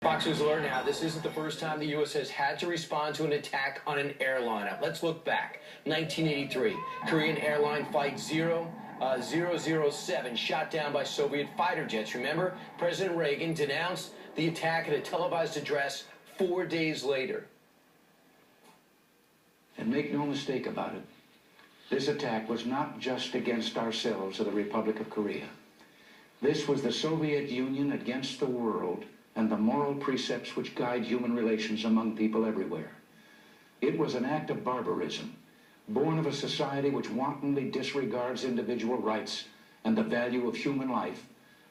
Fox News Alert now. This isn't the first time the U.S. has had to respond to an attack on an airline. Let's look back. 1983, Korean airline flight 007 shot down by Soviet fighter jets. Remember, President Reagan denounced the attack at a televised address 4 days later. And make no mistake about it, this attack was not just against ourselves or the Republic of Korea. This was the Soviet Union against the world and the moral precepts which guide human relations among people everywhere. It was an act of barbarism, born of a society which wantonly disregards individual rights and the value of human life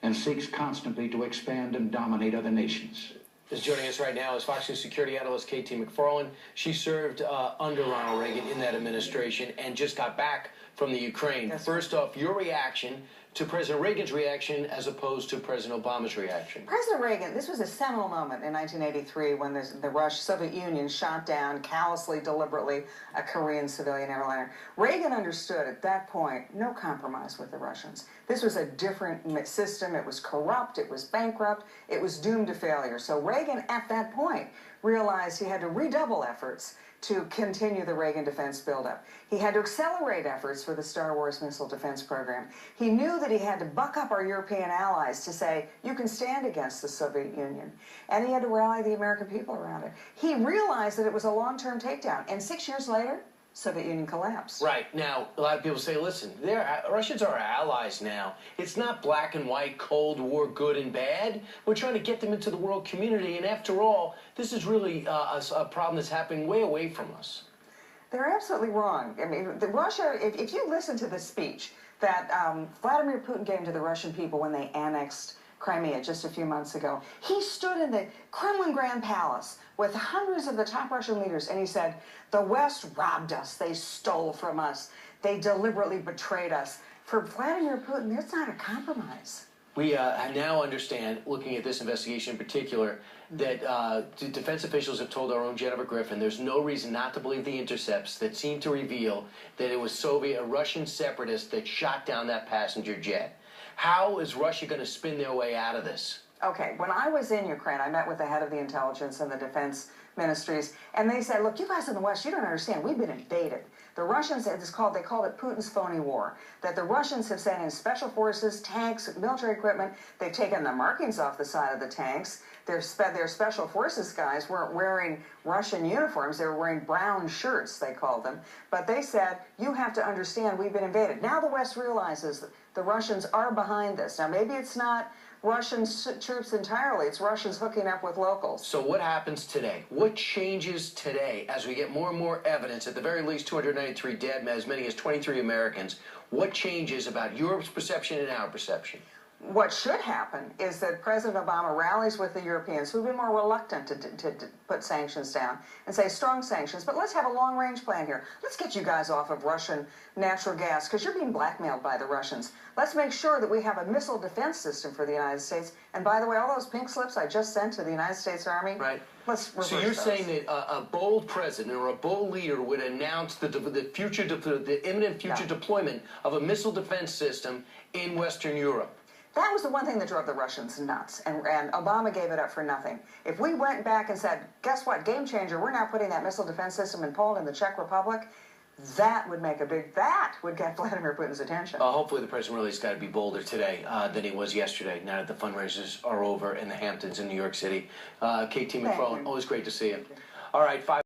and seeks constantly to expand and dominate other nations. Joining us right now is Fox News security analyst K.T. McFarland. She served under Ronald Reagan in that administration and just got back from the Ukraine. First off, your reaction to President Reagan's reaction as opposed to President Obama's reaction. President Reagan, this was a seminal moment in 1983 when the Soviet Union shot down callously, deliberately, a Korean civilian airliner. Reagan understood at that point no compromise with the Russians. This was a different system. It was corrupt. It was bankrupt. It was doomed to failure. So Reagan, at that point, realized he had to redouble efforts to continue the Reagan defense buildup. He had to accelerate efforts for the Star Wars missile defense program. He knew that he had to buck up our European allies to say, you can stand against the Soviet Union. And he had to rally the American people around it. He realized that it was a long-term takedown. And 6 years later, Soviet Union collapsed. Right. Now, a lot of people say, listen, Russians are our allies now. It's not black and white, Cold War, good and bad. We're trying to get them into the world community. And after all, this is really a problem that's happening way away from us. They're absolutely wrong. I mean, Russia, if you listen to the speech that Vladimir Putin gave to the Russian people when they annexed Crimea just a few months ago, he stood in the Kremlin Grand Palace with hundreds of the top Russian leaders, and he said, the West robbed us, they stole from us, they deliberately betrayed us. For Vladimir Putin, there's not a compromise. We now understand, looking at this investigation in particular, that defense officials have told our own Jennifer Griffin there's no reason not to believe the intercepts that seem to reveal that it was a Russian separatist that shot down that passenger jet. How is Russia going to spin their way out of this? Okay, when I was in Ukraine, I met with the head of the intelligence and the defense ministries, and they said, look, you guys in the West, you don't understand. We've been invaded. The Russians, they called it Putin's phony war, that the Russians have sent in special forces, tanks, military equipment. They've taken the markings off the side of the tanks. Their special forces guys weren't wearing Russian uniforms. They were wearing brown shirts, they called them. But they said, you have to understand we've been invaded. Now the West realizes that the Russians are behind this. Now maybe it's not Russian troops entirely. It's Russians hooking up with locals. So what happens today? What changes today as we get more and more evidence, at the very least 293 dead, as many as 23 Americans? What changes about Europe's perception and our perception? What should happen is that President Obama rallies with the Europeans who've been more reluctant to put sanctions down and say strong sanctions, but let's have a long-range plan here. Let's get you guys off of Russian natural gas because you're being blackmailed by the Russians. Let's make sure that we have a missile defense system for the United States. And by the way, all those pink slips I just sent to the United States Army, right. Let's reverse So you're those. saying that a bold president or a bold leader would announce the imminent future deployment of a missile defense system in Western Europe? That was the one thing that drove the Russians nuts, and Obama gave it up for nothing. If we went back and said, guess what, game changer, we're now putting that missile defense system in Poland and the Czech Republic, that would get Vladimir Putin's attention. Hopefully the president really has got to be bolder today than he was yesterday, now that the fundraisers are over in the Hamptons in New York City. K.T. McFarland, always great to see you. All right,